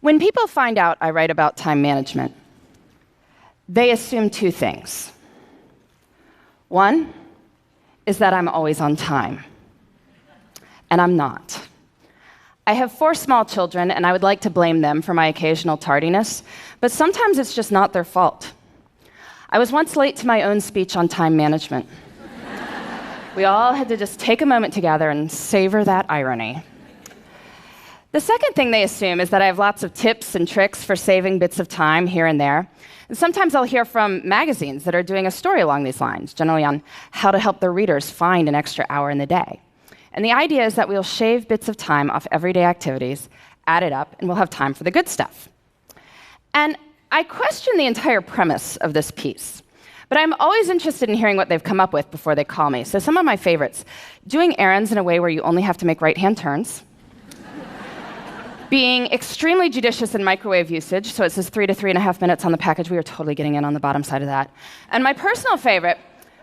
When people find out I write about time management, they assume two things. One is that I'm always on time, and I'm not. I have 4 small children, and I would like to blame them for my occasional tardiness, but sometimes it's just not their fault. I was once late to my own speech on time management. We all had to just take a moment together and savor that irony. The second thing they assume is that I have lots of tips and tricks for saving bits of time here and there. And sometimes I'll hear from magazines that are doing a story along these lines, generally on how to help their readers find an extra hour in the day. And the idea is that we'll shave bits of time off everyday activities, add it up, and we'll have time for the good stuff. And I question the entire premise of this piece. But I'm always interested in hearing what they've come up with before they call me. So some of my favorites: doing errands in a way where you only have to make right-hand turns, being extremely judicious in microwave usage, so it says 3 to 3.5 minutes on the package. We are totally getting in on the bottom side of that. And my personal favorite,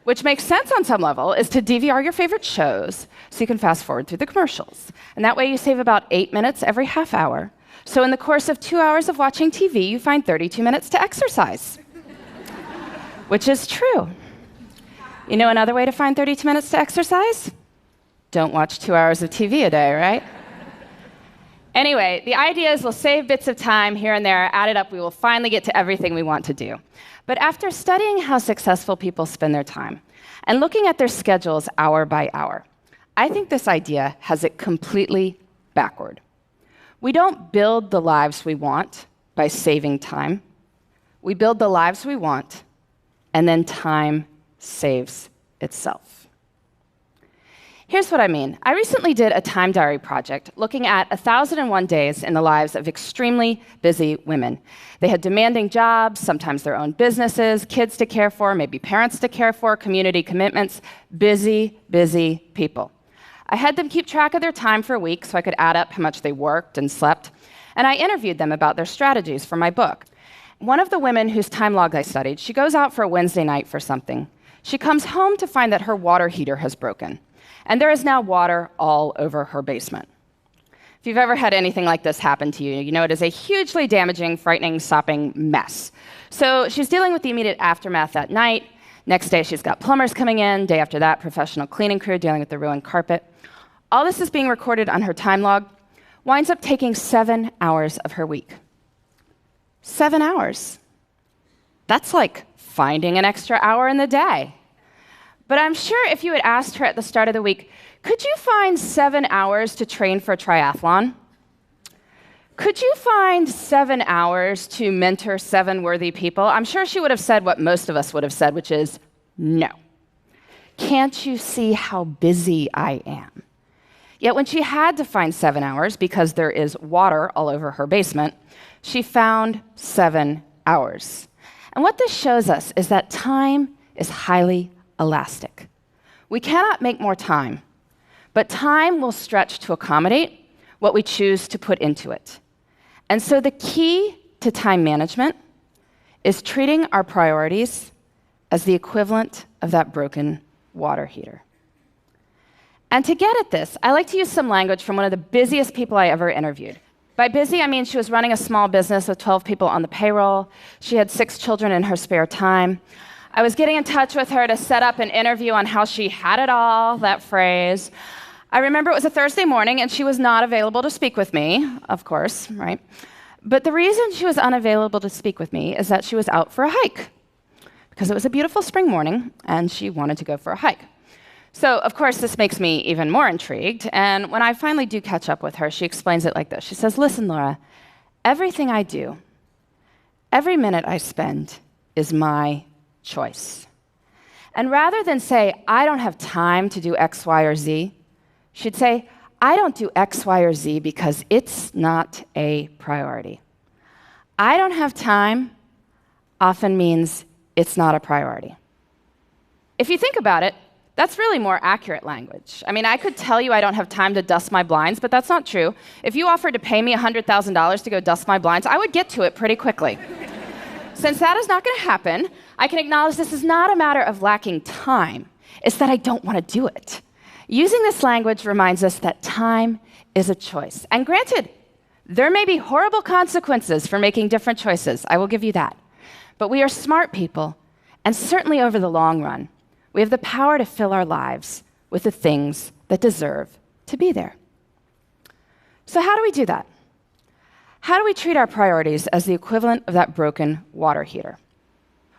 which makes sense on some level, is to DVR your favorite shows so you can fast forward through the commercials. And that way you save about 8 minutes every half hour. So in the course of 2 hours of watching TV, you find 32 minutes to exercise. Which is true. You know another way to find 32 minutes to exercise? Don't watch 2 hours of TV a day, right? Anyway, the idea is we'll save bits of time here and there, add it up, we will finally get to everything we want to do. But after studying how successful people spend their time and looking at their schedules hour by hour, I think this idea has it completely backward. We don't build the lives we want by saving time. We build the lives we want, and then time saves itself. Here's what I mean. I recently did a time diary project looking at 1,001 days in the lives of extremely busy women. They had demanding jobs, sometimes their own businesses, kids to care for, maybe parents to care for, community commitments. Busy, busy people. I had them keep track of their time for a week so I could add up how much they worked and slept, and I interviewed them about their strategies for my book. One of the women whose time log I studied, she goes out for a Wednesday night for something. She comes home to find that her water heater has broken, and there is now water all over her basement. If you've ever had anything like this happen to you, you know it is a hugely damaging, frightening, sopping mess. So she's dealing with the immediate aftermath that night. Next day, she's got plumbers coming in. Day after that, professional cleaning crew dealing with the ruined carpet. All this is being recorded on her time log. Winds up taking 7 hours of her week. 7 hours. That's like finding an extra hour in the day. But I'm sure if you had asked her at the start of the week, could you find 7 hours to train for a triathlon? Could you find 7 hours to mentor 7 worthy people? I'm sure she would have said what most of us would have said, which is no. Can't you see how busy I am? Yet when she had to find 7 hours because there is water all over her basement, she found 7 hours. And what this shows us is that time is highly elastic. We cannot make more time, but time will stretch to accommodate what we choose to put into it. And so the key to time management is treating our priorities as the equivalent of that broken water heater. And to get at this, I like to use some language from one of the busiest people I ever interviewed. By busy, I mean she was running a small business with 12 people on the payroll. She had 6 children in her spare time. I was getting in touch with her to set up an interview on how she had it all, that phrase. I remember it was a Thursday morning, and she was not available to speak with me, of course, right? But the reason she was unavailable to speak with me is that she was out for a hike, because it was a beautiful spring morning, and she wanted to go for a hike. So, of course, this makes me even more intrigued, and when I finally do catch up with her, she explains it like this. She says, "Listen, Laura, everything I do, every minute I spend is my choice. And rather than say, I don't have time to do X, Y, or Z, she'd say, I don't do X, Y, or Z because it's not a priority. I don't have time often means it's not a priority." If you think about it, that's really more accurate language. I mean, I could tell you I don't have time to dust my blinds, but that's not true. If you offered to pay me $100,000 to go dust my blinds, I would get to it pretty quickly. Since that is not going to happen, I can acknowledge this is not a matter of lacking time. It's that I don't want to do it. Using this language reminds us that time is a choice. And granted, There may be horrible consequences for making different choices, I will give you that. But we are smart people, and certainly over the long run, we have the power to fill our lives with the things that deserve to be there. So how do we do that? How do we treat our priorities as the equivalent of that broken water heater?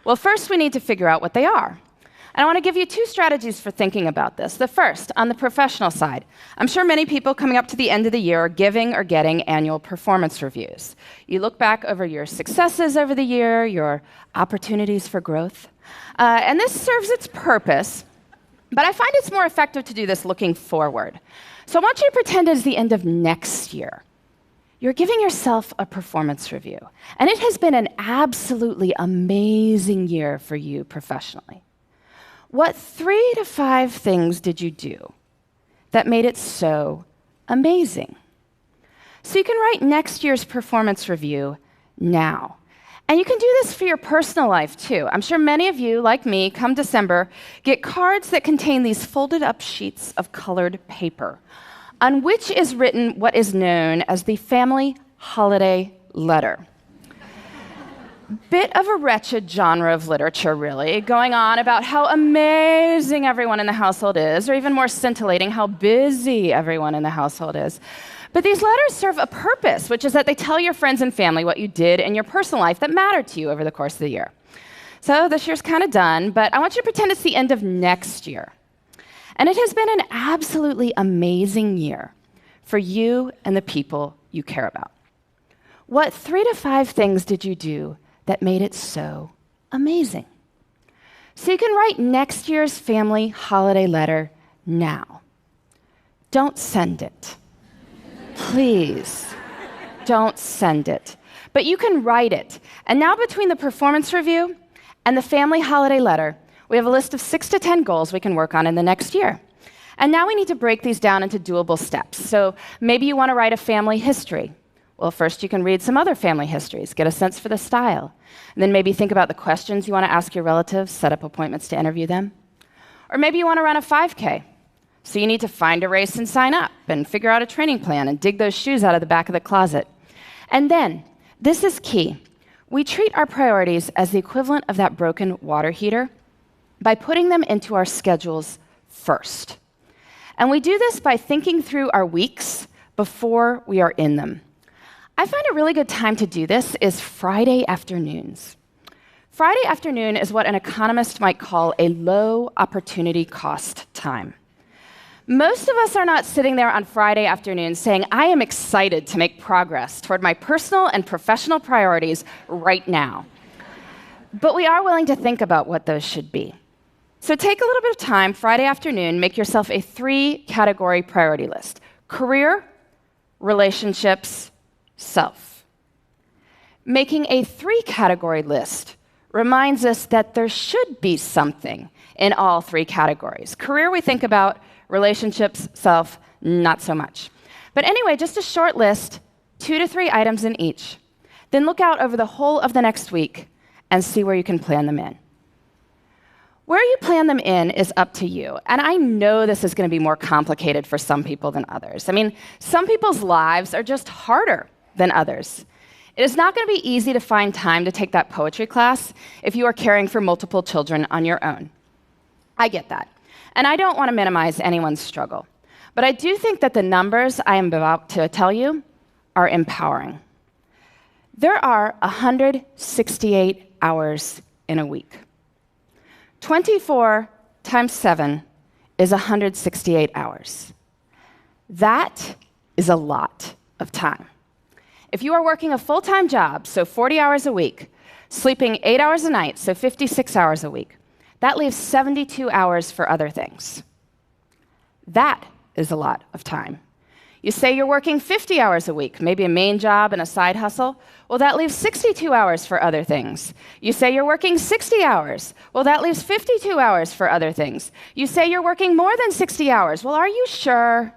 Well, first we need to figure out what they are. And I want to give you 2 strategies for thinking about this. The first, on the professional side. I'm sure many people coming up to the end of the year are giving or getting annual performance reviews. You look back over your successes over the year, your opportunities for growth. And this serves its purpose, but I find it's more effective to do this looking forward. So I want you to pretend it's the end of next year. You're giving yourself a performance review, and it has been an absolutely amazing year for you professionally. What 3 to 5 things did you do that made it so amazing? So you can write next year's performance review now. And you can do this for your personal life, too. I'm sure many of you, like me, come December, get cards that contain these folded up sheets of colored paper, on which is written what is known as the family holiday letter. Bit of a wretched genre of literature, really, going on about how amazing everyone in the household is, or even more scintillating, how busy everyone in the household is. But these letters serve a purpose, which is that they tell your friends and family what you did in your personal life that mattered to you over the course of the year. So this year's kind of done, but I want you to pretend it's the end of next year. And it has been an absolutely amazing year for you and the people you care about. What 3 to 5 things did you do that made it so amazing? So you can write next year's family holiday letter now. Don't send it. Please, don't send it. But you can write it. And now between the performance review and the family holiday letter, we have a list of 6 to 10 goals we can work on in the next year. And now we need to break these down into doable steps. So maybe you want to write a family history. Well, first you can read some other family histories, get a sense for the style. And then maybe think about the questions you want to ask your relatives, set up appointments to interview them. Or maybe you want to run a 5K. So you need to find a race and sign up, and figure out a training plan, and dig those shoes out of the back of the closet. And then, this is key, we treat our priorities as the equivalent of that broken water heater by putting them into our schedules first. And we do this by thinking through our weeks before we are in them. I find a really good time to do this is Friday afternoons. Friday afternoon is what an economist might call a low opportunity cost time. Most of us are not sitting there on Friday afternoon saying, I am excited to make progress toward my personal and professional priorities right now. But we are willing to think about what those should be. So take a little bit of time Friday afternoon, make yourself a 3-category priority list: career, relationships, self. Making a 3-category list reminds us that there should be something in all 3 categories. Career we think about, relationships, self, not so much. But anyway, just a short list, 2 to 3 items in each. Then look out over the whole of the next week and see where you can plan them in. Where you plan them in is up to you. And I know this is going to be more complicated for some people than others. I mean, some people's lives are just harder than others. It is not going to be easy to find time to take that poetry class if you are caring for multiple children on your own. I get that. And I don't want to minimize anyone's struggle. But I do think that the numbers I am about to tell you are empowering. There are 168 hours in a week. 24 times 7 is 168 hours. That is a lot of time. If you are working a full-time job, so 40 hours a week, sleeping 8 hours a night, so 56 hours a week, that leaves 72 hours for other things. That is a lot of time. You say you're working 50 hours a week, maybe a main job and a side hustle. Well, that leaves 62 hours for other things. You say you're working 60 hours. Well, that leaves 52 hours for other things. You say you're working more than 60 hours. Well, are you sure?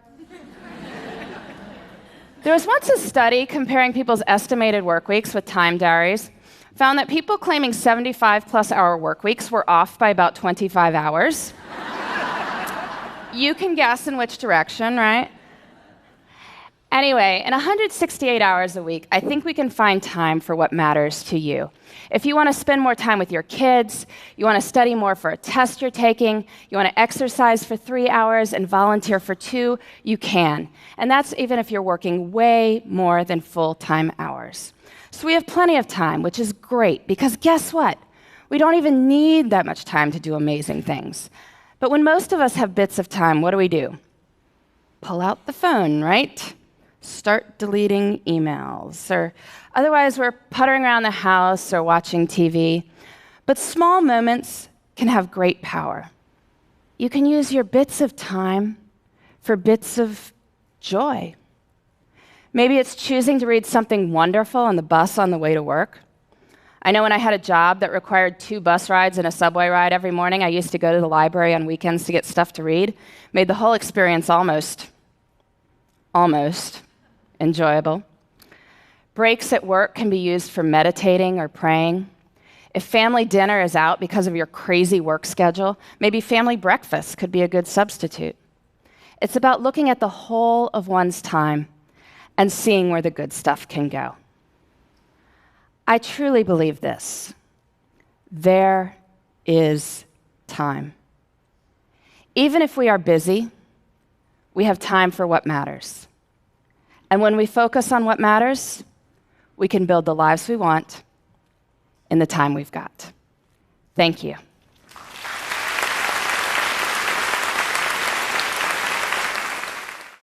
There was once a study comparing people's estimated work weeks with time diaries, found that people claiming 75-plus hour work weeks were off by about 25 hours. You can guess in which direction, right? Anyway, in 168 hours a week, I think we can find time for what matters to you. If you want to spend more time with your kids, you want to study more for a test you're taking, you want to exercise for 3 hours and volunteer for 2, you can. And that's even if you're working way more than full-time hours. So we have plenty of time, which is great, because guess what? We don't even need that much time to do amazing things. But when most of us have bits of time, what do? Pull out the phone, right? Start deleting emails, or otherwise we're puttering around the house or watching TV. But small moments can have great power. You can use your bits of time for bits of joy. Maybe it's choosing to read something wonderful on the bus on the way to work. I know when I had a job that required 2 bus rides and a subway ride every morning, I used to go to the library on weekends to get stuff to read. Made the whole experience almost enjoyable. Breaks at work can be used for meditating or praying. If family dinner is out because of your crazy work schedule, maybe family breakfast could be a good substitute. It's about looking at the whole of one's time and seeing where the good stuff can go. I truly believe this. There is time. Even if we are busy, we have time for what matters. And when we focus on what matters, we can build the lives we want in the time we've got. Thank you.